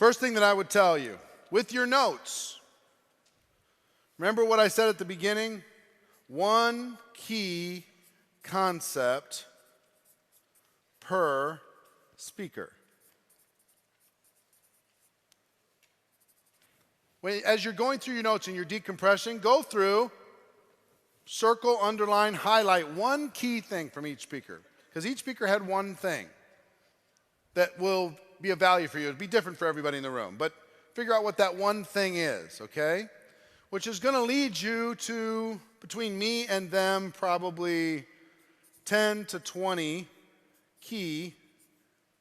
First thing that I would tell you, with your notes, remember what I said at the beginning? One key concept per speaker. As you're going through your notes and you're decompressing, go through, circle, underline, highlight one key thing from each speaker. Because each speaker had one thing that will be of value for you. It'll be different for everybody in the room. But figure out what that one thing is, okay? Which is going to lead you to, between me and them, probably 10 to 20 key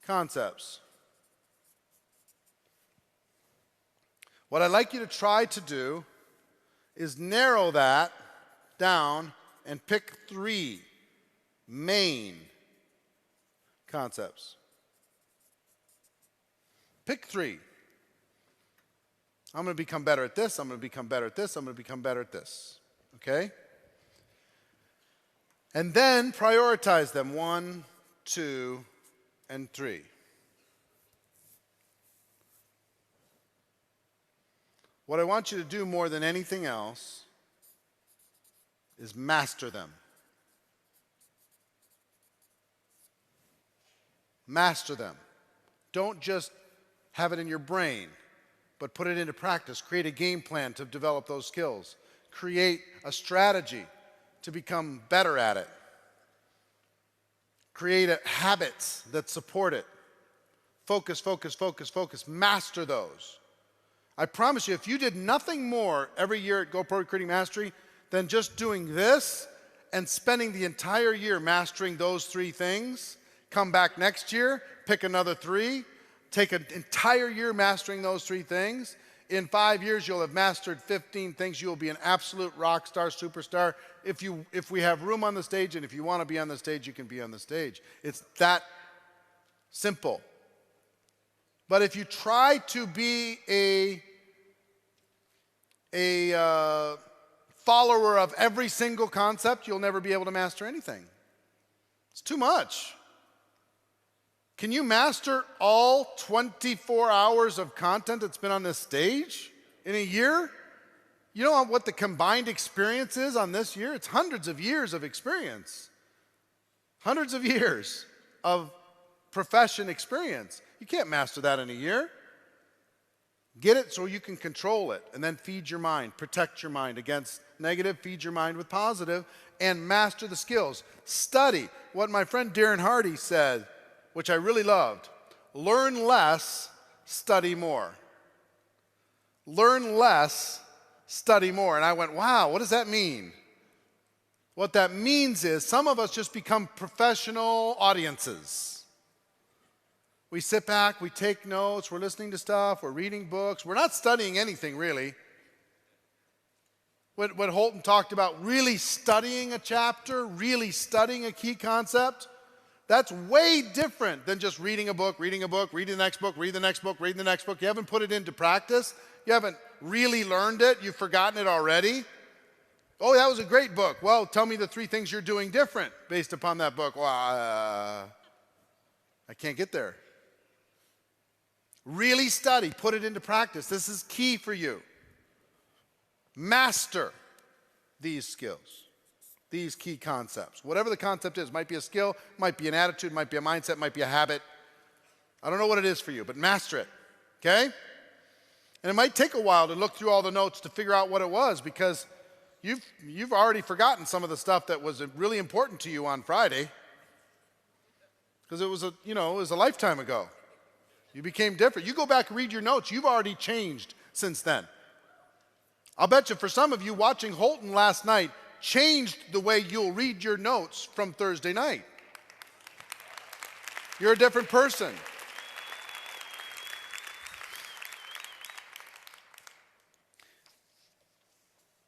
concepts. What I'd like you to try to do is narrow that down and pick 3 main concepts. Pick 3. I'm going to become better at this, I'm going to become better at this, I'm going to become better at this. Okay? And then prioritize them, 1, 2, and 3. What I want you to do more than anything else is master them. Master them. Don't just have it in your brain, but put it into practice. Create a game plan to develop those skills. Create a strategy to become better at it. Create habits that support it. Focus, focus, focus, focus. Master those. I promise you, if you did nothing more every year at GoPro Recruiting Mastery than just doing this and spending the entire year mastering those 3 things, come back next year, pick another 3, take an entire year mastering those 3 things. In 5 years, you'll have mastered 15 things. You'll be an absolute rock star, superstar. If we have room on the stage, and if you want to be on the stage, you can be on the stage. It's that simple. But if you try to be a follower of every single concept, you'll never be able to master anything. It's too much. Can you master all 24 hours of content that's been on this stage in a year? You know what the combined experience is on this year? It's hundreds of years of experience. Hundreds of years of profession experience. You can't master that in a year. Get it so you can control it, and then feed your mind. Protect your mind against negative, feed your mind with positive, and master the skills. Study. What my friend Darren Hardy said, which I really loved, learn less, study more. Learn less, study more. And I went, wow, what does that mean? What that means is some of us just become professional audiences. We sit back, we take notes, we're listening to stuff, we're reading books. We're not studying anything, really. What Holton talked about, really studying a chapter, really studying a key concept, that's way different than just reading a book, reading the next book, read the next book, read the next book. You haven't put it into practice. You haven't really learned it. You've forgotten it already. Oh, that was a great book. Well, tell me the 3 things you're doing different based upon that book. Well, I can't get there. Really study, put it into practice. This is key for you. Master these skills, these key concepts. Whatever the concept is, might be a skill, might be an attitude, might be a mindset, might be a habit. I don't know what it is for you, but master it, okay? And it might take a while to look through all the notes to figure out what it was, because you've already forgotten some of the stuff that was really important to you on Friday, because it was a lifetime ago. You became different. You go back and read your notes. You've already changed since then. I'll bet you for some of you watching Holton last night changed the way you'll read your notes from Thursday night. You're a different person.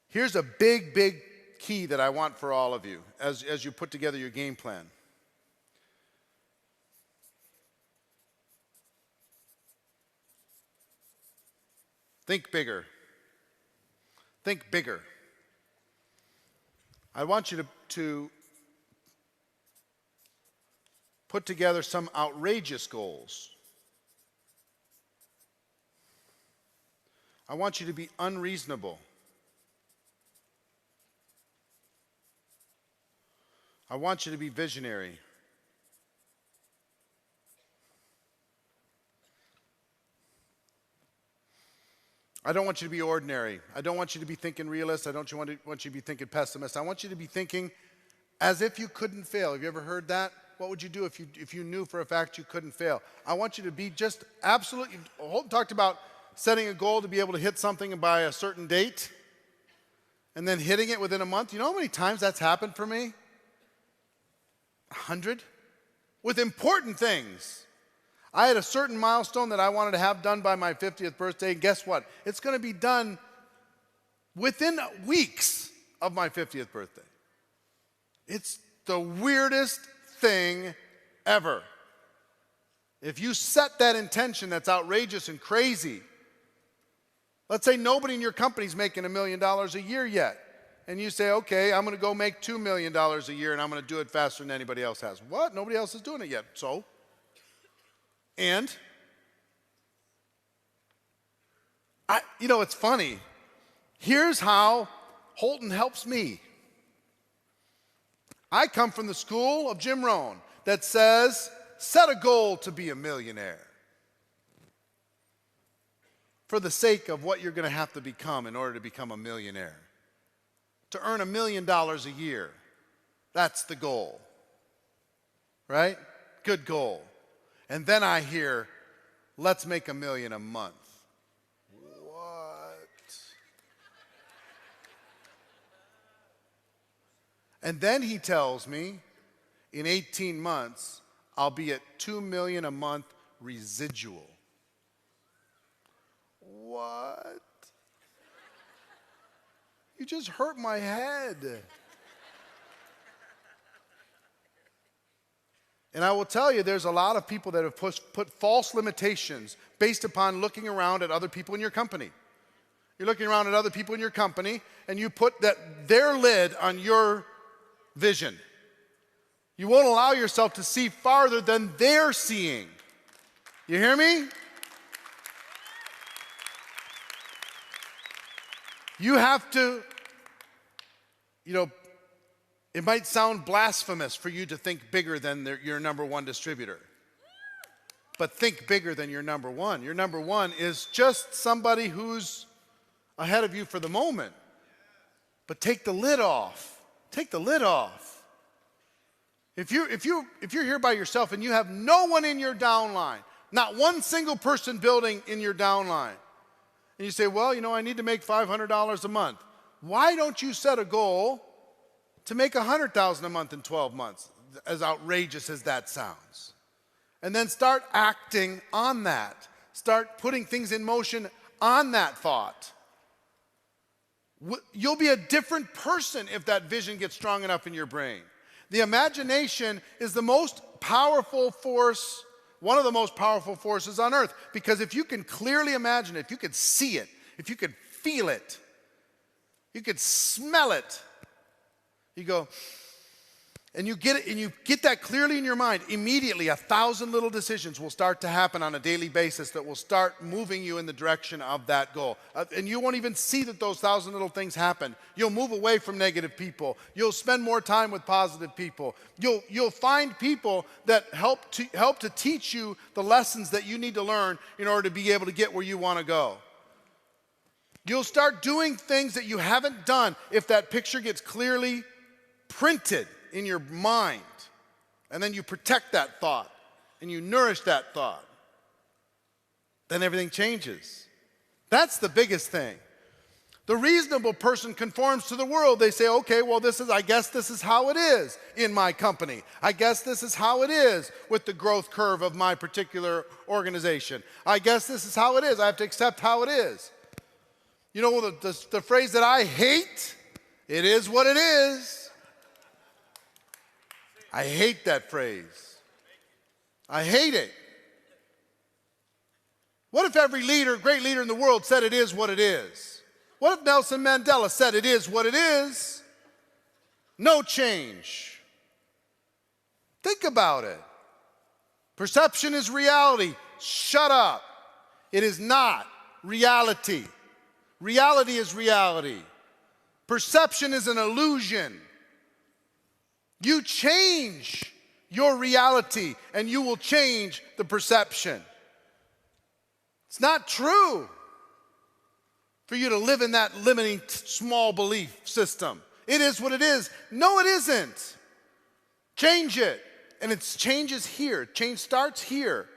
Here's a big, big key that I want for all of you as you put together your game plan. Think bigger. Think bigger. I want you to put together some outrageous goals. I want you to be unreasonable. I want you to be visionary. I don't want you to be ordinary. I don't want you to be thinking realist. I don't want you to be thinking pessimist. I want you to be thinking as if you couldn't fail. Have you ever heard that? What would you do if you knew for a fact you couldn't fail? I want you to be just absolutely. Holton talked about setting a goal to be able to hit something by a certain date and then hitting it within a month. You know how many times that's happened for me? 100? With important things. I had a certain milestone that I wanted to have done by my 50th birthday, and guess what? It's going to be done within weeks of my 50th birthday. It's the weirdest thing ever. If you set that intention that's outrageous and crazy, let's say nobody in your company's making $1 million a year yet. And you say, okay, I'm going to go make $2 million a year and I'm going to do it faster than anybody else has. What? Nobody else is doing it yet. So? And? It's funny. Here's how Holton helps me. I come from the school of Jim Rohn that says, set a goal to be a millionaire for the sake of what you're going to have to become in order to become a millionaire. To earn $1 million a year. That's the goal. Right? Good goal. And then I hear, let's make $1 million a month. What? And then he tells me, in 18 months, I'll be at $2 million a month residual. What? You just hurt my head. And I will tell you, there's a lot of people that have put false limitations based upon looking around at other people in your company. You're looking around at other people in your company, and you put their lid on your vision. You won't allow yourself to see farther than they're seeing. You hear me? You have to, it might sound blasphemous for you to think bigger than your number one distributor. But think bigger than your number one. Your number one is just somebody who's ahead of you for the moment. But take the lid off. Take the lid off. If you're here by yourself and you have no one in your downline, not one single person building in your downline, and you say, well, I need to make $500 a month. Why don't you set a goal to make $100,000 a month in 12 months, as outrageous as that sounds? And then start acting on that. Start putting things in motion on that thought. You'll be a different person if that vision gets strong enough in your brain. The imagination is the most powerful force, one of the most powerful forces on earth. Because if you can clearly imagine it, if you could see it, if you could feel it, you could smell it, you go, and you get it, and you get that clearly in your mind, immediately 1,000 little decisions will start to happen on a daily basis that will start moving you in the direction of that goal. And you won't even see that those 1,000 little things happen. You'll move away from negative people. You'll spend more time with positive people. You'll find people that help to teach you the lessons that you need to learn in order to be able to get where you want to go. You'll start doing things that you haven't done if that picture gets clearly printed in your mind, and then you protect that thought and you nourish that thought. Then everything changes. That's the biggest thing. The reasonable person conforms to the world. They say, okay, well, I guess this is how it is in my company. I guess this is how it is with the growth curve of my particular organization. I guess this is how it is. I have to accept how it is. The phrase that I hate, it is what it is. I hate that phrase. I hate it. What if every great leader in the world said it is what it is? What if Nelson Mandela said it is what it is? No change. Think about it. Perception is reality. Shut up. It is not reality. Reality is reality. Perception is an illusion. You change your reality and you will change the perception. It's not true for you to live in that limiting small belief system. It is what it is. No, it isn't. Change it. And it changes here. Change starts here.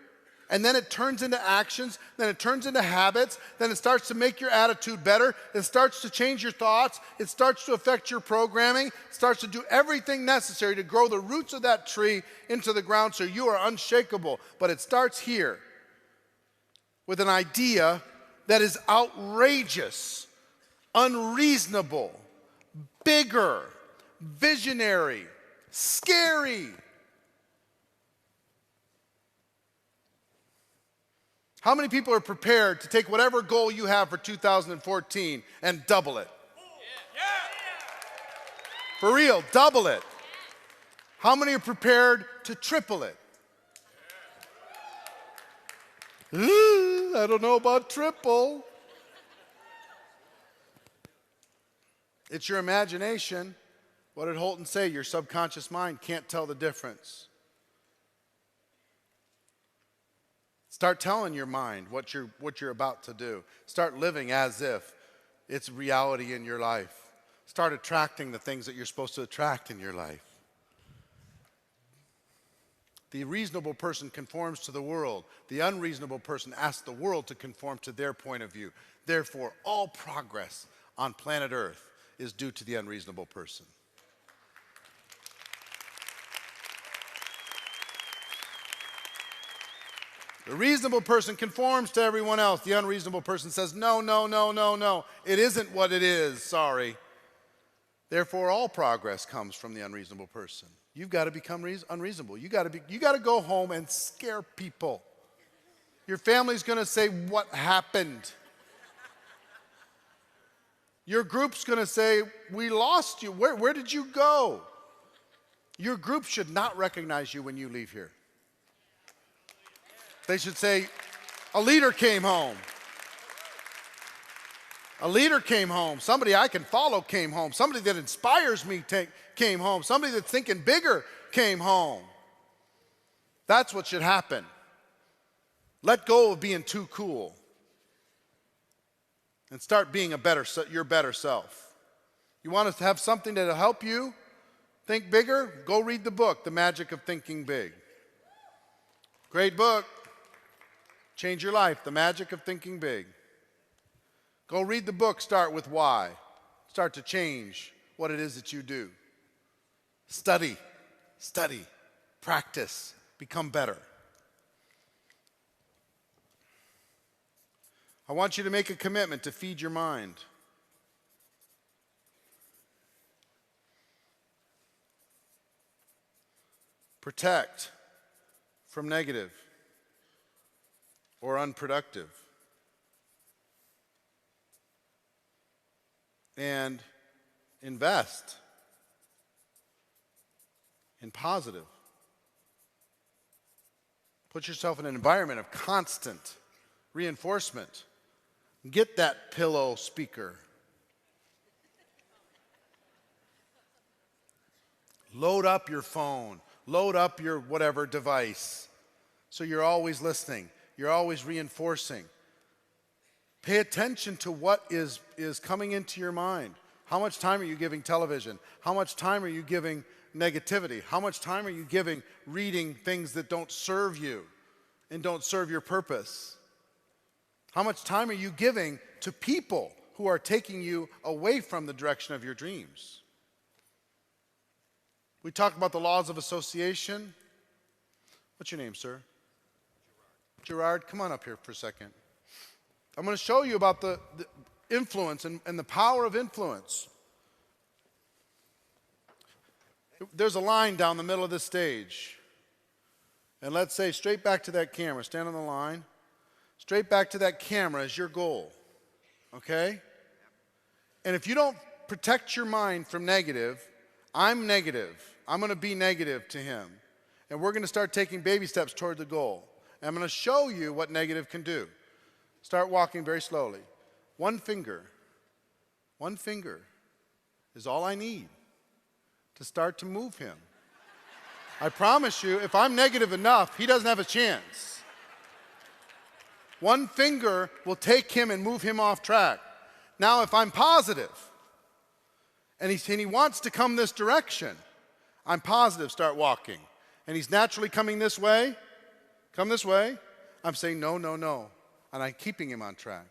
And then it turns into actions, then it turns into habits, then it starts to make your attitude better, it starts to change your thoughts, it starts to affect your programming, it starts to do everything necessary to grow the roots of that tree into the ground so you are unshakable. But it starts here with an idea that is outrageous, unreasonable, bigger, visionary, scary. How many people are prepared to take whatever goal you have for 2014 and double it? For real, double it. How many are prepared to triple it? I don't know about triple. It's your imagination. What did Holton say? Your subconscious mind can't tell the difference. Start telling your mind what you're about to do. Start living as if it's reality in your life. Start attracting the things that you're supposed to attract in your life. The reasonable person conforms to the world. The unreasonable person asks the world to conform to their point of view. Therefore, all progress on planet Earth is due to the unreasonable person. The reasonable person conforms to everyone else. The unreasonable person says, no, no, no, no, no. It isn't what it is, sorry. Therefore, all progress comes from the unreasonable person. You've got to become unreasonable. You got to go home and scare people. Your family's going to say, what happened? Your group's going to say, we lost you. Where did you go? Your group should not recognize you when you leave here. They should say, a leader came home. A leader came home. Somebody I can follow came home. Somebody that inspires me came home. Somebody that's thinking bigger came home. That's what should happen. Let go of being too cool and start being your better self. You want to have something that'll help you think bigger? Go read the book, The Magic of Thinking Big. Great book. Change your life, The Magic of Thinking Big. Go read the book, start with why. Start to change what it is that you do. Study, practice, become better. I want you to make a commitment to feed your mind. Protect from negative or unproductive. And invest in positive. Put yourself in an environment of constant reinforcement. Get that pillow speaker. Load up your phone. Load up your whatever device. So you're always listening. You're always reinforcing. Pay attention to what is coming into your mind. How much time are you giving television? How much time are you giving negativity? How much time are you giving reading things that don't serve you and don't serve your purpose? How much time are you giving to people who are taking you away from the direction of your dreams? We talk about the laws of association. What's your name, sir? Gerard, come on up here for a second. I'm going to show you about the influence and the power of influence. There's a line down the middle of this stage. And let's say straight back to that camera. Stand on the line. Straight back to that camera is your goal. Okay? And if you don't protect your mind from negative, I'm negative. I'm going to be negative to him. And we're going to start taking baby steps toward the goal. And I'm going to show you what negative can do. Start walking very slowly. One finger One finger is all I need to start to move him. I promise you, if I'm negative enough, he doesn't have a chance. One finger will take him and move him off track. Now, if I'm positive, and he wants to come this direction, I'm positive, start walking. And he's naturally coming this way, come this way, I'm saying no, no, no. And I'm keeping him on track.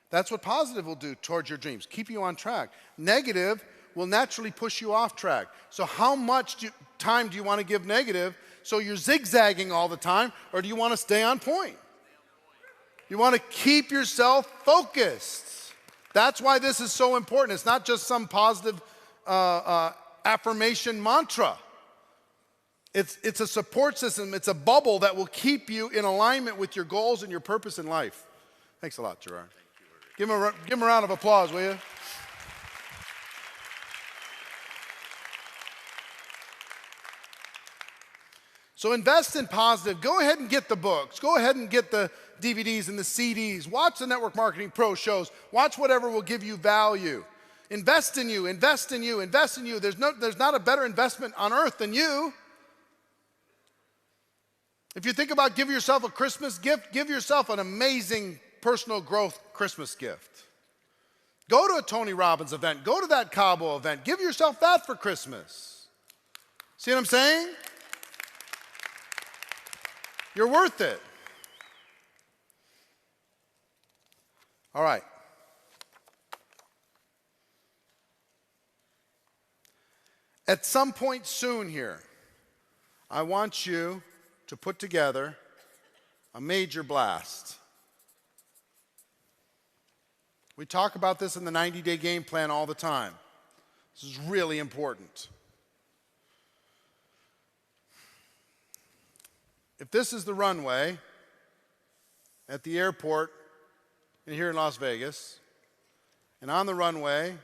That's what positive will do towards your dreams, keep you on track. Negative will naturally push you off track. So how much time do you want to give negative so you're zigzagging all the time, or do you want to stay on point? You want to keep yourself focused. That's why this is so important. It's not just some positive affirmation mantra. It's a support system. It's a bubble that will keep you in alignment with your goals and your purpose in life. Thanks a lot, Gerard. Give him a round of applause, will you? So invest in positive. Go ahead and get the books. Go ahead and get the DVDs and the CDs. Watch the Network Marketing Pro shows. Watch whatever will give you value. Invest in you, invest in you, invest in you. There's not a better investment on earth than you. If you think about give yourself a Christmas gift, give yourself an amazing personal growth Christmas gift. Go to a Tony Robbins event. Go to that Cabo event. Give yourself that for Christmas. See what I'm saying? You're worth it. All right. At some point soon here, I want you to put together a major blast. We talk about this in the 90-day game plan all the time. This is really important. If this is the runway at the airport here in Las Vegas, and on the runway,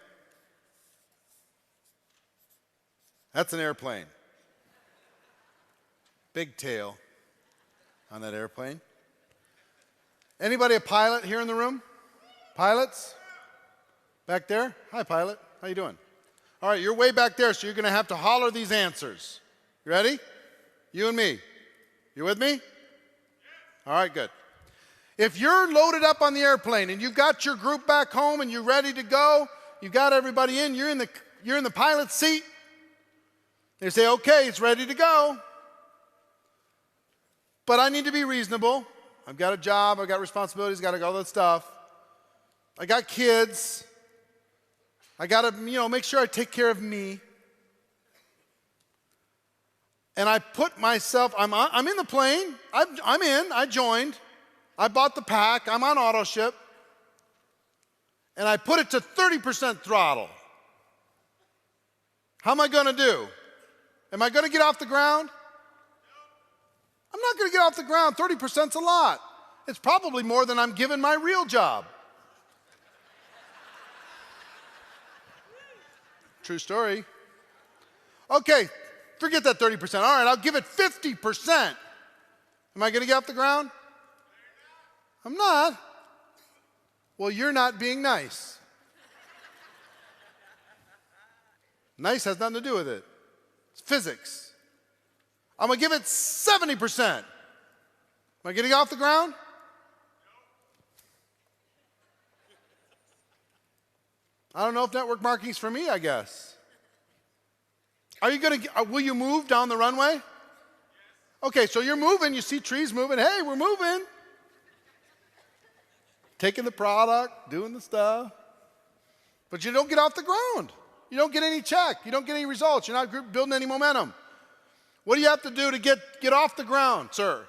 that's an airplane. Big tail on that airplane. Anybody a pilot here in the room? Pilots? Back there? Hi, pilot. How you doing? All right, you're way back there, so you're going to have to holler these answers. You ready? You and me. You with me? All right, good. If you're loaded up on the airplane and you've got your group back home and you're ready to go, you got everybody in, you're in the pilot's seat. They say, okay, it's ready to go. But I need to be reasonable. I've got a job, I've got responsibilities, got to go all that stuff. I got kids. I got to, make sure I take care of me. And I put myself, I'm in the plane. I'm in, I joined. I bought the pack, I'm on auto ship. And I put it to 30% throttle. How am I going to do? Am I going to get off the ground? I'm not going to get off the ground. 30%'s a lot. It's probably more than I'm giving my real job. True story. Okay, forget that 30%. All right, I'll give it 50%. Am I going to get off the ground? I'm not. Well, you're not being nice. Nice has nothing to do with it. It's physics. I'm going to give it 70%. Am I getting off the ground? I don't know if network marketing's for me, I guess. Will you move down the runway? Okay, so you're moving, you see trees moving. Hey, we're moving. Taking the product, doing the stuff. But you don't get off the ground. You don't get any check. You don't get any results. You're not building any momentum. What do you have to do to get off the ground, sir?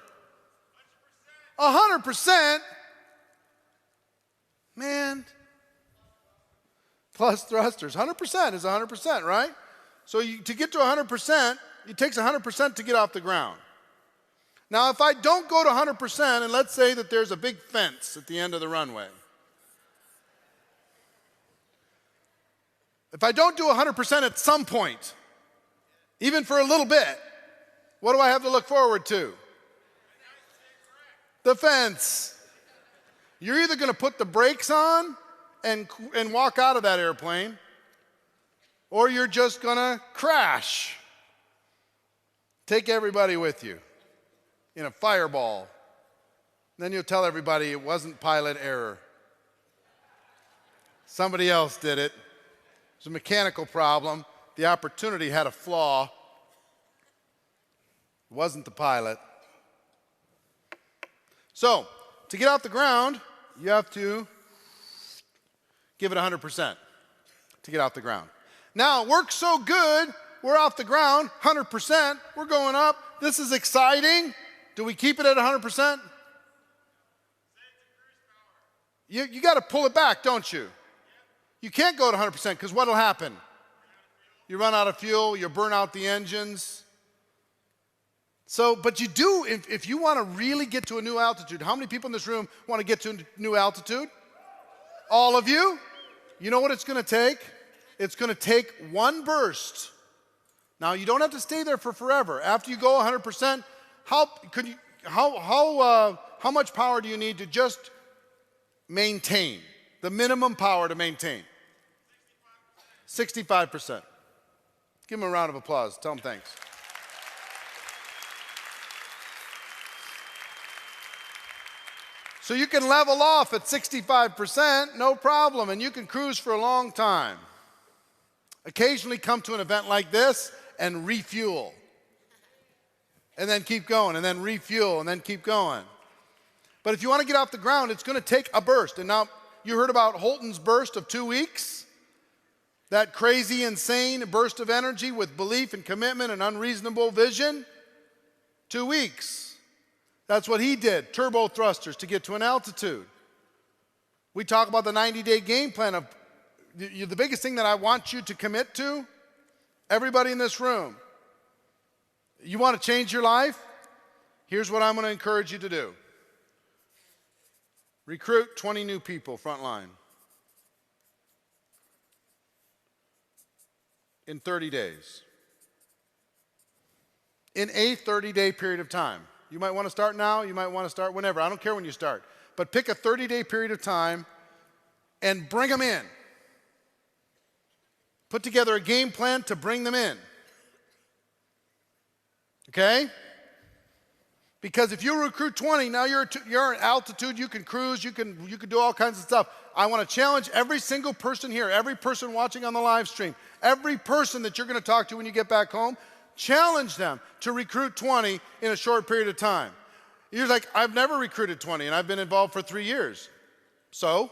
100%. Man. Plus thrusters. 100% is 100%, right? So to get to 100%, it takes 100% to get off the ground. Now, if I don't go to 100%, and let's say that there's a big fence at the end of the runway. If I don't do 100% at some point, even for a little bit, what do I have to look forward to? The fence. You're either going to put the brakes on and walk out of that airplane, or you're just going to crash. Take everybody with you in a fireball. Then you'll tell everybody it wasn't pilot error. Somebody else did it. It was a mechanical problem. The opportunity had a flaw. It wasn't the pilot. So, to get off the ground, you have to give it 100% to get off the ground. Now, it works so good, we're off the ground, 100%, we're going up. This is exciting. Do we keep it at 100%? You got to pull it back, don't you? You can't go to 100% because what will happen? You run out of fuel, you burn out the engines. So, but you do, if you want to really get to a new altitude, how many people in this room want to get to a new altitude? All of you? You know what it's going to take? It's going to take one burst. Now, you don't have to stay there for forever. After you go 100%, how much power do you need to just maintain? The minimum power to maintain? 65%. Give them a round of applause. Tell them thanks. So you can level off at 65%, no problem, and you can cruise for a long time. Occasionally come to an event like this and refuel. And then keep going, and then refuel, and then keep going. But if you want to get off the ground, it's going to take a burst. And now, you heard about Holton's burst of 2 weeks? That crazy, insane burst of energy with belief and commitment and unreasonable vision? 2 weeks. That's what he did, turbo thrusters to get to an altitude. We talk about the 90-day game plan of the biggest thing that I want you to commit to, everybody in this room. You want to change your life? Here's what I'm going to encourage you to do. Recruit 20 new people, frontline, in 30 days. In a 30-day period of time. You might want to start now, you might want to start whenever. I don't care when you start. But pick a 30-day period of time and bring them in. Put together a game plan to bring them in. Okay? Because if you recruit 20, now you're at altitude, you can cruise, you can do all kinds of stuff. I want to challenge every single person here, every person watching on the live stream, every person that you're going to talk to when you get back home, challenge them to recruit 20 in a short period of time. You're like, I've never recruited 20 and I've been involved for 3 years. So?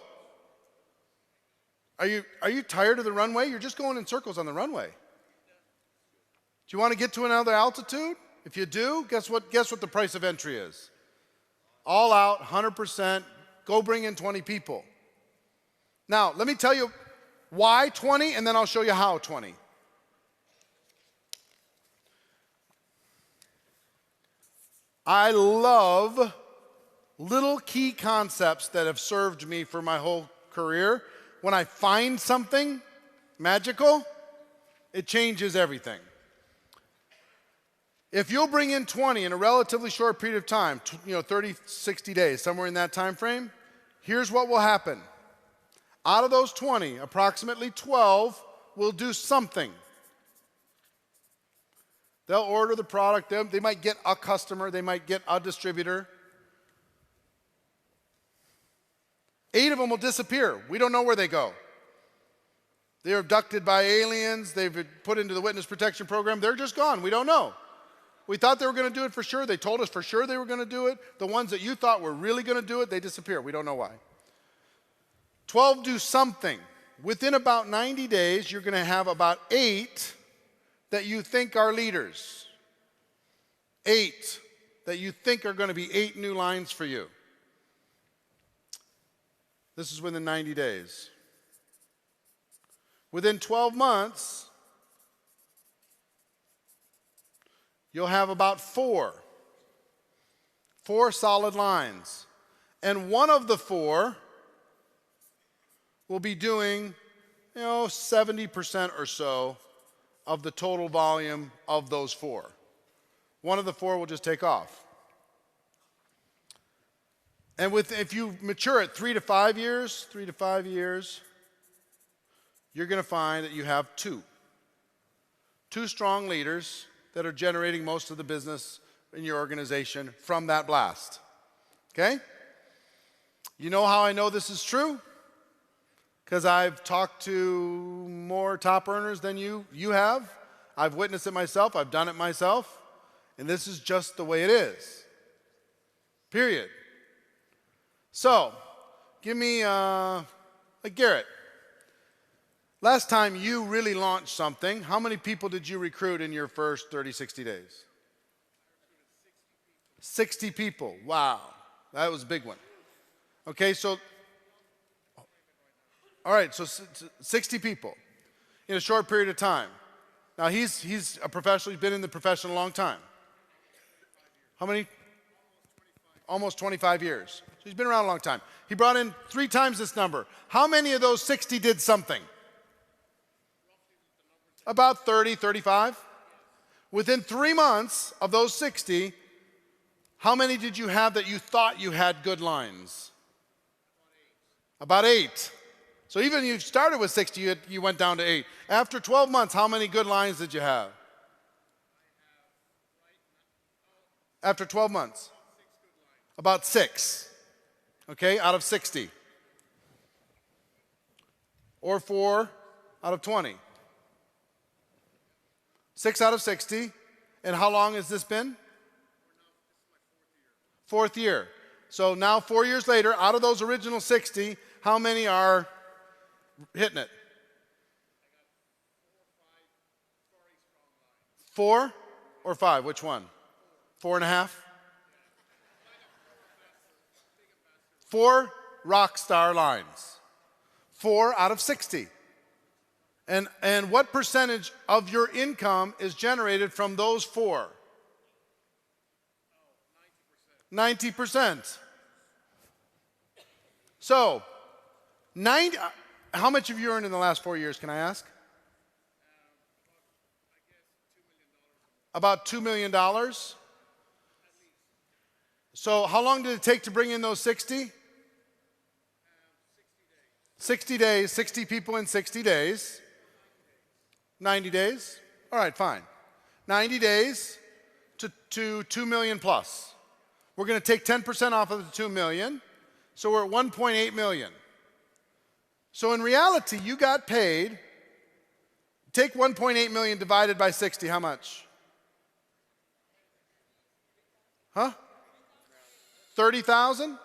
Are you tired of the runway? You're just going in circles on the runway. Do you want to get to another altitude? If you do, guess what the price of entry is? All out, 100%, go bring in 20 people. Now, let me tell you why 20, and then I'll show you how 20. I love little key concepts that have served me for my whole career. When I find something magical, it changes everything. If you'll bring in 20 in a relatively short period of time, 30, 60 days, somewhere in that time frame, here's what will happen. Out of those 20, approximately 12 will do something. They'll order the product. They might get a customer. They might get a distributor. 8 of them will disappear. We don't know where they go. They're abducted by aliens. They've been put into the witness protection program. They're just gone. We don't know. We thought they were going to do it for sure. They told us for sure they were going to do it. The ones that you thought were really going to do it, they disappear. We don't know why. 12 do something. Within about 90 days, you're going to have about 8 that you think are leaders. 8 that you think are going to be 8 new lines for you. This is within 90 days. Within 12 months, you'll have about 4 solid lines. And one of the 4 will be doing, 70% or so of the total volume of those 4. One of the 4 will just take off. And if you mature at 3 to 5 years, you're going to find that you have two strong leaders that are generating most of the business in your organization from that blast. Okay? You know how I know this is true? Because I've talked to more top earners than you have. I've witnessed it myself. I've done it myself. And this is just the way it is. Period. So, give me, like Garrett. Last time you really launched something, how many people did you recruit in your first 30, 60 days? 60 people. Wow. That was a big one. Okay, so, all right, so 60 people in a short period of time. Now, he's a professional. He's been in the profession a long time. How many? Almost 25 years. So he's been around a long time. He brought in 3 times this number. How many of those 60 did something? About 30, 35. Within 3 months of those 60, how many did you have that you thought you had good lines? About 8. So even if you started with 60, you went down to 8. After 12 months, how many good lines did you have? After 12 months? About 6. Okay, out of 60. Or 4 out of 20. 6 out of 60. And how long has this been? 4th year. So now 4 years later, out of those original 60, how many are hitting it? 4 or 5? Which one? 4.5? 4 rock star lines. 4 out of 60. And what percentage of your income is generated from those 4? 90%. So, how much have you earned in the last 4 years, can I ask? About $2 million. So how long did it take to bring in those 60? 60 days, 60 people in 60 days. 90 days? All right, fine. 90 days to 2 million plus. We're going to take 10% off of the 2 million, so we're at 1.8 million. So in reality, you got paid, take 1.8 million divided by 60, how much? Huh? 30,000?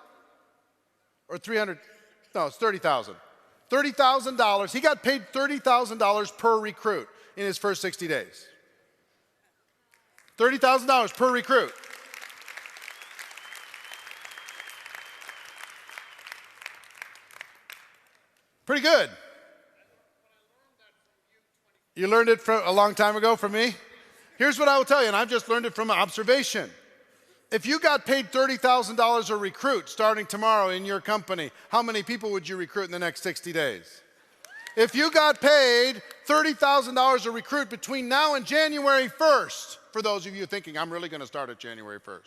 Or 300? No, it's 30,000. $30,000. He got paid $30,000 per recruit in his first 60 days. $30,000 per recruit. Pretty good. You learned it from a long time ago from me? Here's what I will tell you, and I've just learned it from observation. If you got paid $30,000 a recruit starting tomorrow in your company, how many people would you recruit in the next 60 days? If you got paid $30,000 a recruit between now and January 1st, for those of you thinking, I'm really going to start at January 1st,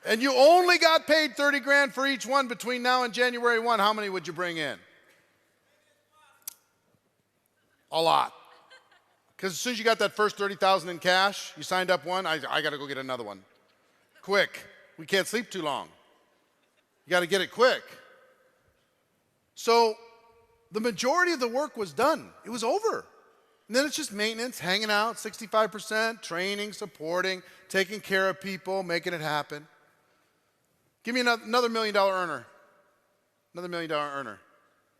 and you only got paid 30 grand for each one between now and January 1, how many would you bring in? A lot. Because as soon as you got that first 30,000 in cash, you signed up one, I got to go get another one. Quick. We can't sleep too long. You got to get it quick. So the majority of the work was done. It was over. And then it's just maintenance, hanging out, 65%, training, supporting, taking care of people, making it happen. Give me another $1 million earner. Another $1 million earner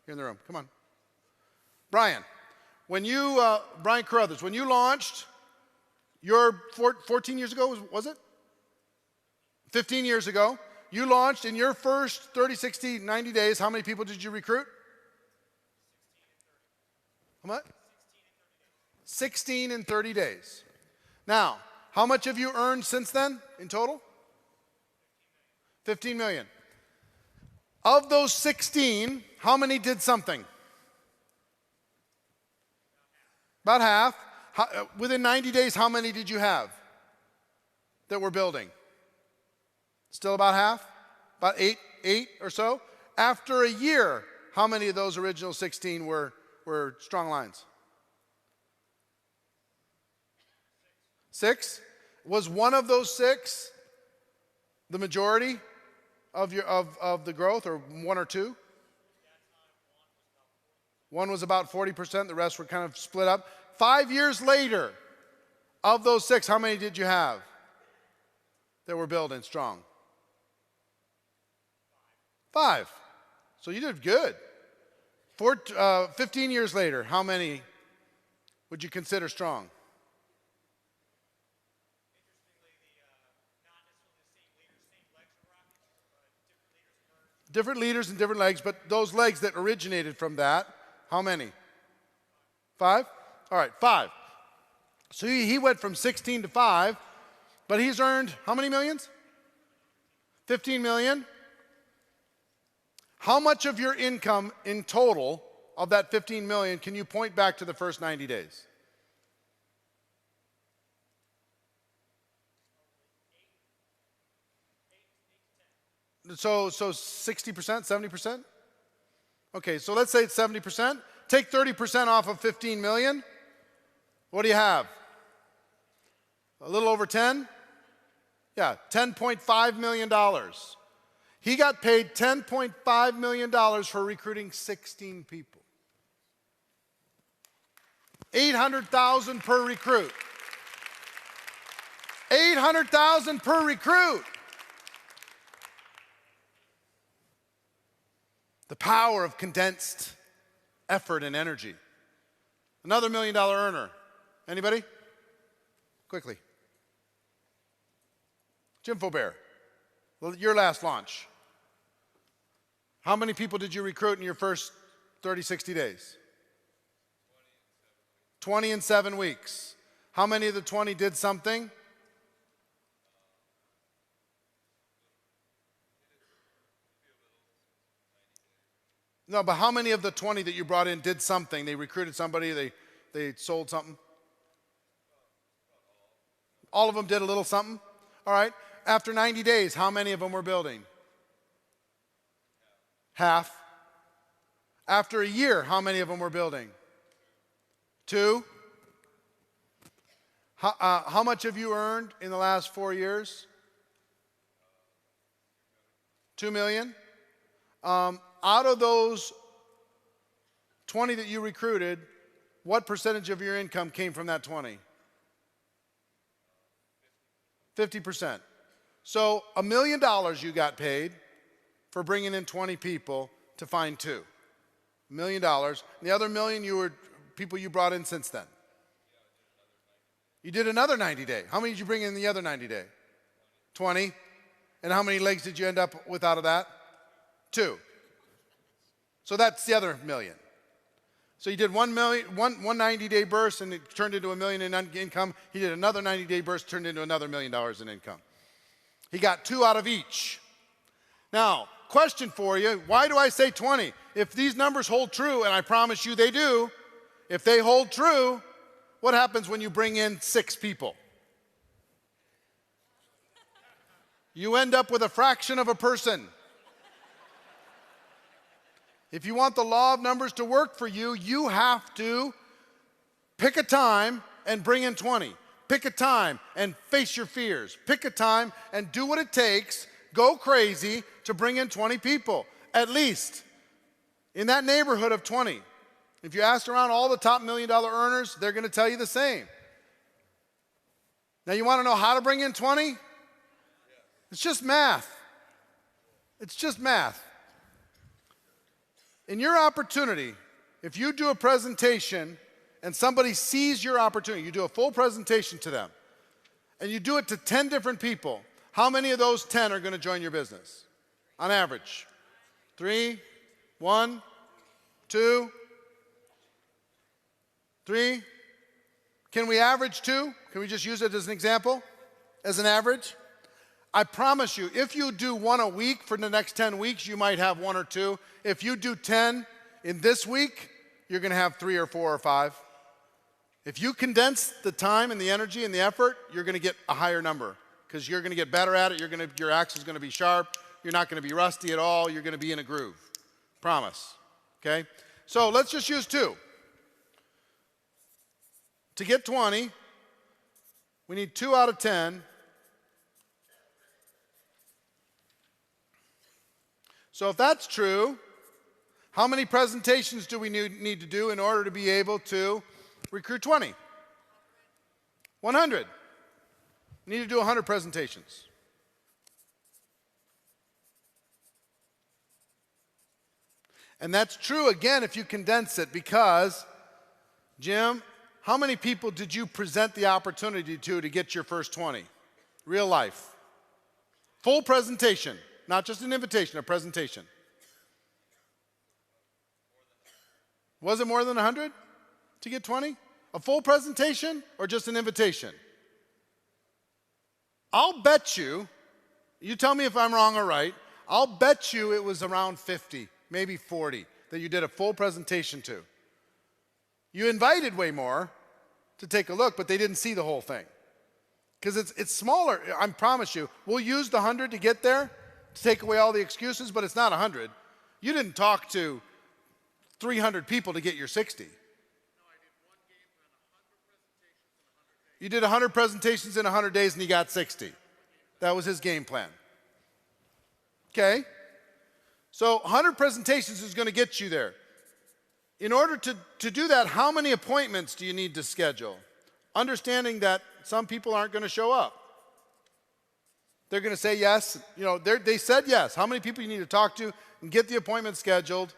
here in the room. Come on. Brian, Brian Carruthers, when you launched your 14 years ago, was it? 15 years ago, you launched in your first 30, 60, 90 days. How many people did you recruit? 16 and 30 days. How much? 16 and 30 days. Now, how much have you earned since then in total? 15 million. Of those 16, how many did something? About half. Within 90 days, how many did you have that were building? Still about half? About eight or so. After a year, how many of those original 16 were strong lines? 6? Was one of those 6 the majority of the growth, or 1 or 2? One was about 40%, the rest were kind of split up. 5 years later, of those 6, how many did you have that were building strong? 5. So you did good. 15 years later, how many would you consider strong? Different leaders and different legs, but those legs that originated from that, how many? 5? All right, 5. So he went from 16 to 5, but he's earned how many millions? 15 million. How much of your income in total of that 15 million can you point back to the first 90 days? So 60%, 70%? Okay, so let's say it's 70%. Take 30% off of 15 million. What do you have? A little over 10? Yeah, $10.5 million. He got paid $10.5 million for recruiting 16 people. $800,000 per recruit. $800,000 per recruit. The power of condensed effort and energy. Another $1 million earner. Anybody? Quickly. Jim Faubert, your last launch. How many people did you recruit in your first 30, 60 days? 20 in 7 weeks. How many of the 20 did something? No, but how many of the 20 that you brought in did something? They recruited somebody, they sold something? All of them did a little something? All right. After 90 days, how many of them were building? Half. After a year, how many of them were building? 2. How much have you earned in the last 4 years? 2 million. Out of those 20 that you recruited, what percentage of your income came from that 20? 50%. So $1 million you got paid for bringing in 20 people to find 2. $1 million. The other $1 million people you brought in since then. You did another 90 day. How many did you bring in the other 90 day? 20. And how many legs did you end up with out of that? 2. So that's the other $1 million. So you did one 90-day burst and it turned into $1 million in income. He did another 90-day burst, turned into another $1 million in income. He got 2 out of each. Now, question for you, why do I say 20? If these numbers hold true, and I promise you they do, if they hold true, what happens when you bring in 6 people? You end up with a fraction of a person. If you want the law of numbers to work for you, you have to pick a time and bring in 20. Pick a time and face your fears. Pick a time and do what it takes, go crazy to bring in 20 people, at least in that neighborhood of 20. If you ask around all the top $1 million earners, they're going to tell you the same. Now you want to know how to bring in 20? It's just math. It's just math. In your opportunity, if you do a presentation and somebody sees your opportunity, you do a full presentation to them, and you do it to 10 different people, how many of those 10 are going to join your business? On average? 3, 1, 2, 3. Can we average 2? Can we just use it as an example? As an average? I promise you, if you do 1 a week for the next 10 weeks, you might have 1 or 2. If you do 10 in this week, you're going to have 3 or 4 or 5. If you condense the time and the energy and the effort, you're going to get a higher number because you're going to get better at it. Your axe is going to be sharp. You're not going to be rusty at all. You're going to be in a groove. Promise. Okay? So let's just use 2. To get 20, we need 2 out of 10. So if that's true, how many presentations do we need to do in order to be able to recruit 20? 100. We need to do 100 presentations. And that's true, again, if you condense it, because, Jim, how many people did you present the opportunity to get your first 20? Real life. Full presentation, not just an invitation, a presentation. Was it more than 100 to get 20? A full presentation or just an invitation? I'll bet you tell me if I'm wrong or right, I'll bet you it was around 50, maybe 40 that you did a full presentation to. You invited way more to take a look, but they didn't see the whole thing. Because it's smaller, I promise you. We'll use the 100 to get there, to take away all the excuses, but it's not 100. You didn't talk to 300 people to get your 60. No, I did one game and 100 presentations in 100 days. You did 100 presentations in 100 days and you got 60. That was his game plan. Okay? So 100 presentations is going to get you there. In order to do that, how many appointments do you need to schedule? Understanding that some people aren't going to show up. They're going to say yes. You know, they said yes. How many people you need to talk to and get the appointment scheduled?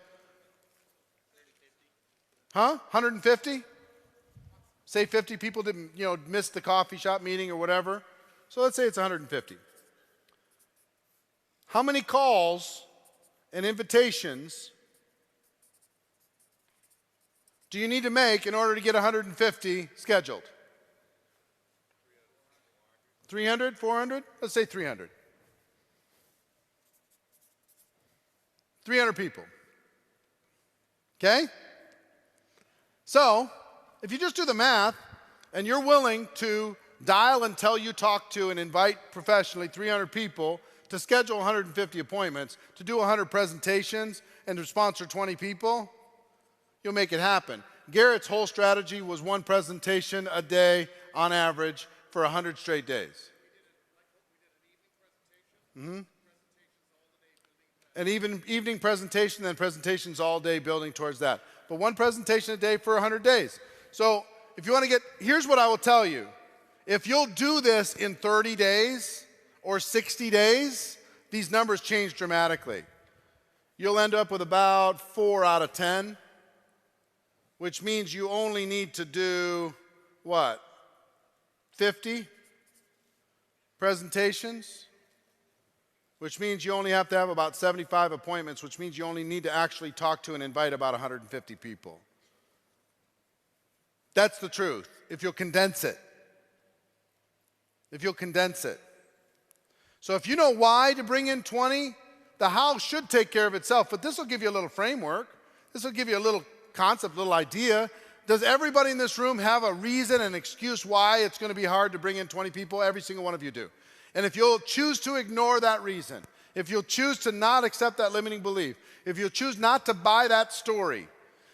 150? Say 50 people didn't, miss the coffee shop meeting or whatever. So let's say it's 150. How many calls and invitations do you need to make in order to get 150 scheduled? 300, 400? Let's say 300. 300 people. Okay? So, if you just do the math and you're willing to dial until you talk to and invite professionally 300 people to schedule 150 appointments, to do 100 presentations, and to sponsor 20 people, you'll make it happen. Garrett's whole strategy was 1 presentation a day on average for 100 straight days. Mm-hmm. An evening presentation, then presentations all day building towards that. But 1 presentation a day for 100 days. So if you want to here's what I will tell you. If you'll do this in 30 days or 60 days, these numbers change dramatically. You'll end up with about 4 out of 10, which means you only need to do, what, 50 presentations? Which means you only have to have about 75 appointments, which means you only need to actually talk to and invite about 150 people. That's the truth, if you'll condense it. If you'll condense it. So if you know why to bring in 20, the how should take care of itself, but this will give you a little framework. This will give you a little concept, a little idea. Does everybody in this room have a reason, an excuse why it's going to be hard to bring in 20 people? Every single one of you do. And if you'll choose to ignore that reason, if you'll choose to not accept that limiting belief, if you'll choose not to buy that story,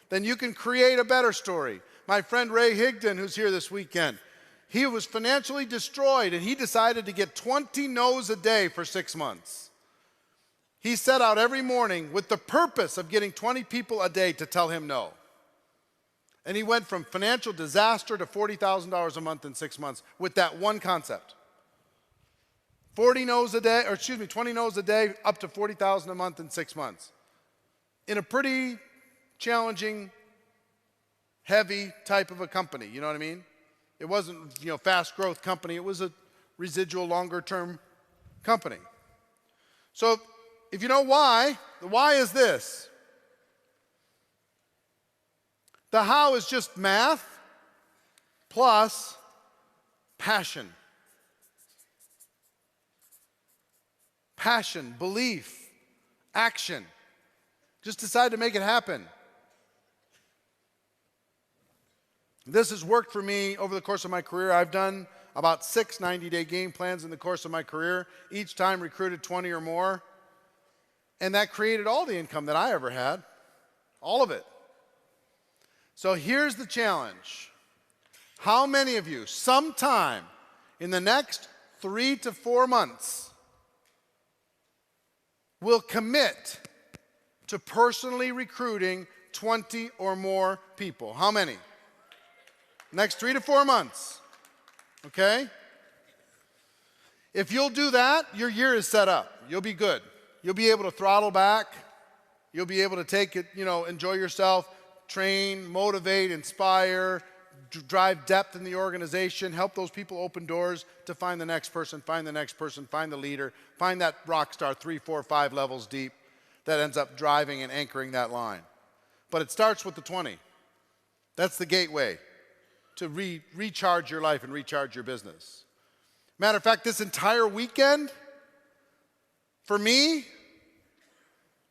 then you can create a better story. My friend Ray Higdon, who's here this weekend, he was financially destroyed and he decided to get 20 no's a day for 6 months. He set out every morning with the purpose of getting 20 people a day to tell him no. And he went from financial disaster to $40,000 a month in 6 months with that one concept. 20 no's a day up to $40,000 a month in 6 months. In a pretty challenging, heavy type of a company, you know what I mean? It wasn't, fast growth company, it was a residual longer term company. So if you know why, the why is this. The how is just math plus passion. Passion, belief, action. Just decide to make it happen. This has worked for me over the course of my career. I've done about 6 90-day game plans in the course of my career. Each time recruited 20 or more. And that created all the income that I ever had, all of it. So here's the challenge. How many of you, sometime in the next 3 to 4 months, will commit to personally recruiting 20 or more people? How many? Next 3 to 4 months. Okay? If you'll do that, your year is set up. You'll be good. You'll be able to throttle back. You'll be able to take it, enjoy yourself, train, motivate, inspire, drive depth in the organization, help those people open doors to find the next person, find the next person, find the leader, find that rock star 3, 4, 5 levels deep that ends up driving and anchoring that line. But it starts with the 20. That's the gateway to recharge your life and recharge your business. Matter of fact, this entire weekend, for me,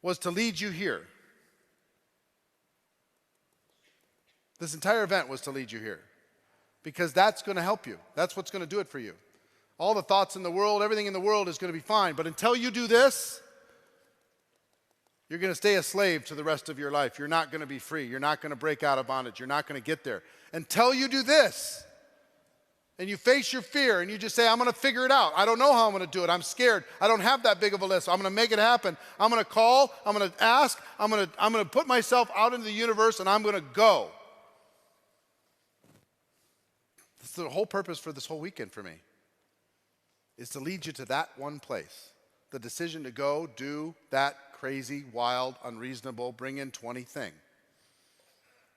was to lead you here. This entire event was to lead you here because that's going to help you. That's what's going to do it for you. All the thoughts in the world, everything in the world is going to be fine. But until you do this, you're going to stay a slave to the rest of your life. You're not going to be free. You're not going to break out of bondage. You're not going to get there. Until you do this, and you face your fear, and you just say, I'm going to figure it out. I don't know how I'm going to do it. I'm scared. I don't have that big of a list. I'm going to make it happen. I'm going to call. I'm going to ask. I'm going to put myself out into the universe, and I'm going to go. That's the whole purpose for this whole weekend for me, is to lead you to that one place. The decision to go do that crazy, wild, unreasonable, bring in 20 thing.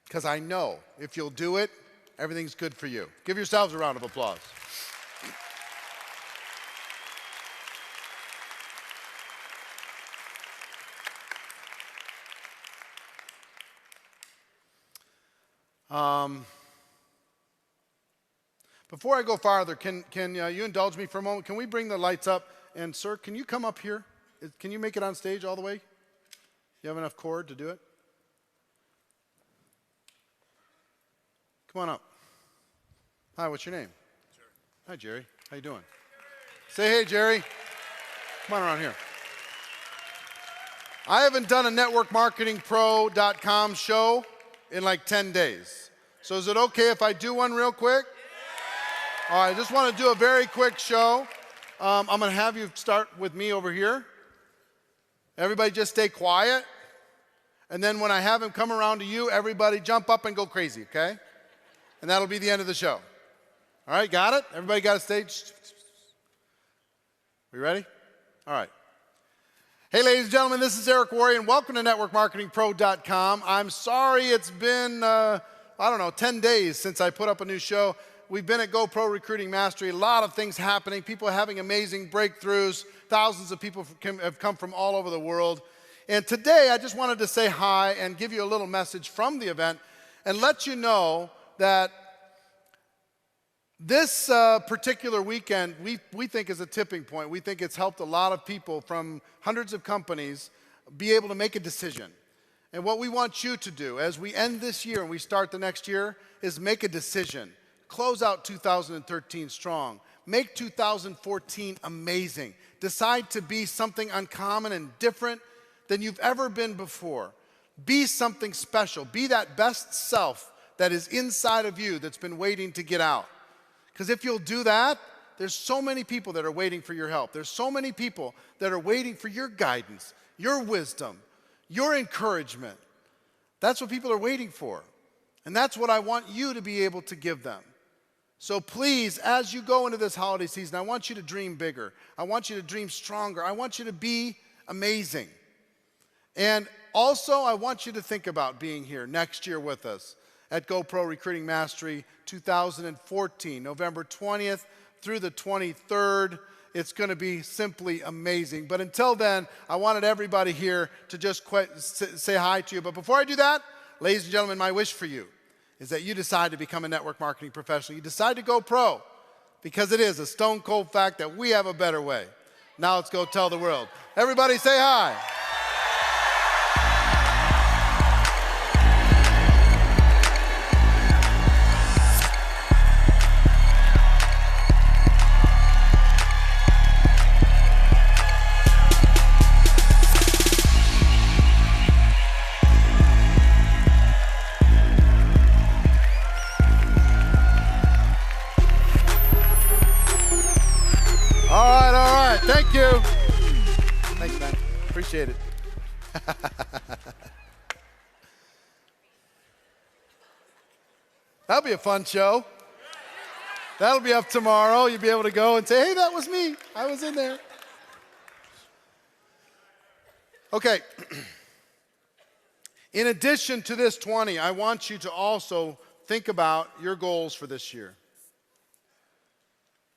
Because I know if you'll do it, everything's good for you. Give yourselves a round of applause. Before I go farther, can you indulge me for a moment? Can we bring the lights up? And sir, can you come up here? Can you make it on stage all the way? You have enough cord to do it? Come on up. Hi, what's your name? Jerry. Hi, Jerry. How you doing? Say hey, Jerry. Come on around here. I haven't done a networkmarketingpro.com show in like 10 days. So is it okay if I do one real quick? All right, I just want to do a very quick show. I'm going to have you start with me over here. Everybody just stay quiet. And then when I have him come around to you, everybody jump up and go crazy, okay? And that'll be the end of the show. All right, got it? Everybody got a stage? We ready? All right. Hey, ladies and gentlemen, this is Eric Worre, and welcome to NetworkMarketingPro.com. I'm sorry it's been, 10 days since I put up a new show. We've been at GoPro Recruiting Mastery, a lot of things happening, people having amazing breakthroughs, thousands of people have come from all over the world. And today, I just wanted to say hi and give you a little message from the event and let you know that this particular weekend, we think is a tipping point. We think it's helped a lot of people from hundreds of companies be able to make a decision. And what we want you to do as we end this year and we start the next year is make a decision. Close out 2013 strong. Make 2014 amazing. Decide to be something uncommon and different than you've ever been before. Be something special. Be that best self that is inside of you that's been waiting to get out. Because if you'll do that, there's so many people that are waiting for your help. There's so many people that are waiting for your guidance, your wisdom, your encouragement. That's what people are waiting for. And that's what I want you to be able to give them. So please, as you go into this holiday season, I want you to dream bigger. I want you to dream stronger. I want you to be amazing. And also, I want you to think about being here next year with us at GoPro Recruiting Mastery 2014, November 20th through the 23rd. It's going to be simply amazing. But until then, I wanted everybody here to just say hi to you. But before I do that, ladies and gentlemen, my wish for you is that you decide to become a network marketing professional. You decide to go pro, because it is a stone cold fact that we have a better way. Now let's go tell the world. Everybody say hi. appreciate it. That'll be a fun show. That'll be up tomorrow. You'll be able to go and say, hey, that was me. I was in there. Okay. In addition to this 20, I want you to also think about your goals for this year.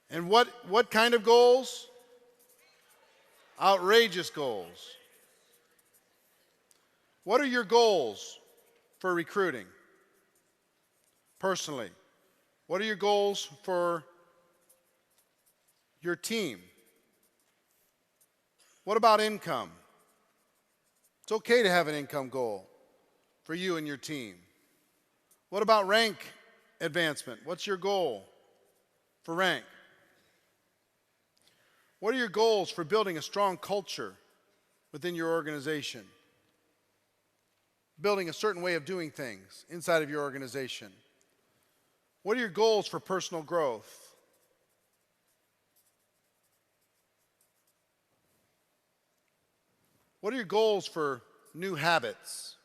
And what kind of goals? Outrageous goals. What are your goals for recruiting? Personally. What are your goals for your team? What about income? It's okay to have an income goal for you and your team. What about rank advancement? What's your goal for rank? What are your goals for building a strong culture within your organization? Building a certain way of doing things inside of your organization. What are your goals for personal growth? What are your goals for new habits?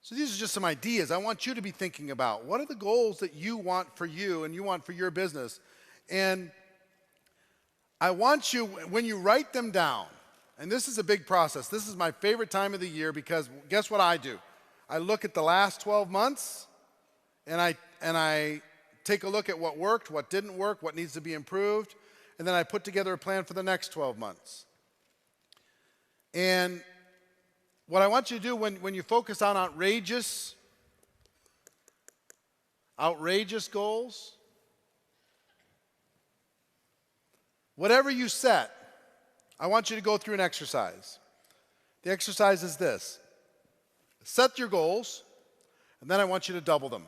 So these are just some ideas I want you to be thinking about. What are the goals that you want for you and you want for your business? And I want you, when you write them down, and this is a big process. This is my favorite time of the year because guess what I do? I look at the last 12 months and I take a look at what worked, what didn't work, what needs to be improved, and then I put together a plan for the next 12 months. And what I want you to do when you focus on outrageous goals, whatever you set, I want you to go through an exercise. The exercise is this. Set your goals, and then I want you to double them.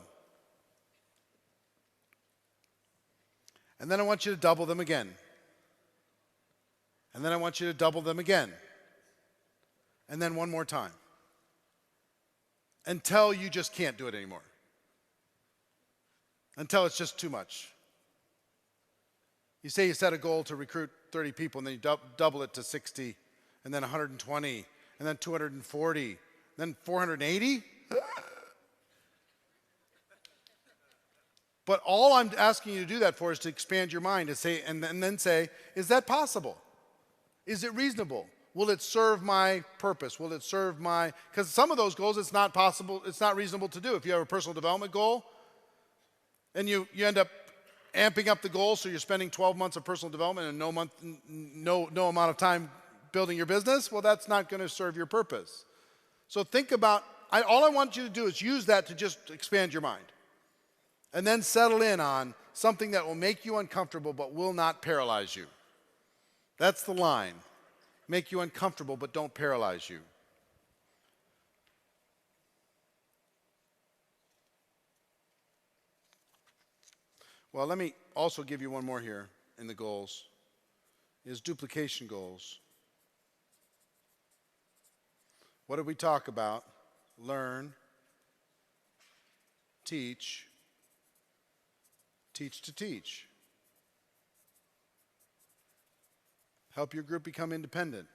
And then I want you to double them again. And then I want you to double them again. And then one more time. Until you just can't do it anymore. Until it's just too much. You say you set a goal to recruit 30 people, and then you double it to 60, and then 120, and then 240, then 480? But all I'm asking you to do that for is to expand your mind, to say, and then say, is that possible? Is it reasonable? Will it serve my purpose? Will it serve my, because some of those goals it's not possible, it's not reasonable to do. If you have a personal development goal, and you end up amping up the goal, so you're spending 12 months of personal development and no amount of time building your business, well, that's not going to serve your purpose. So think about, all I want you to do is use that to just expand your mind. And then settle in on something that will make you uncomfortable but will not paralyze you. That's the line. Make you uncomfortable but don't paralyze you. Well, let me also give you one more here in the goals, is duplication goals. What did we talk about? Learn, teach, teach to teach. Help your group become independent.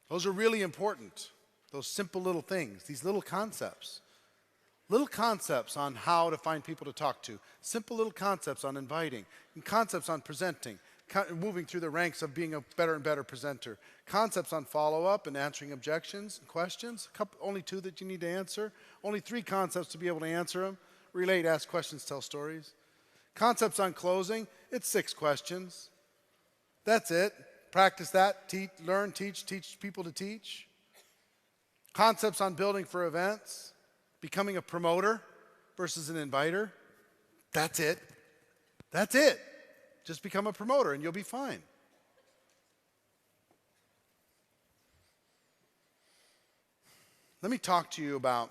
Those are really important. Those simple little things, these little concepts on how to find people to talk to, simple little concepts on inviting, and concepts on presenting, moving through the ranks of being a better and better presenter, concepts on follow-up and answering objections and questions, only 2 that you need to answer, only 3 concepts to be able to answer them, relate, ask questions, tell stories. Concepts on closing, it's 6 questions. That's it. Practice that, learn, teach people to teach. Concepts on building for events, becoming a promoter versus an inviter. That's it. That's it. Just become a promoter and you'll be fine. Let me talk to you about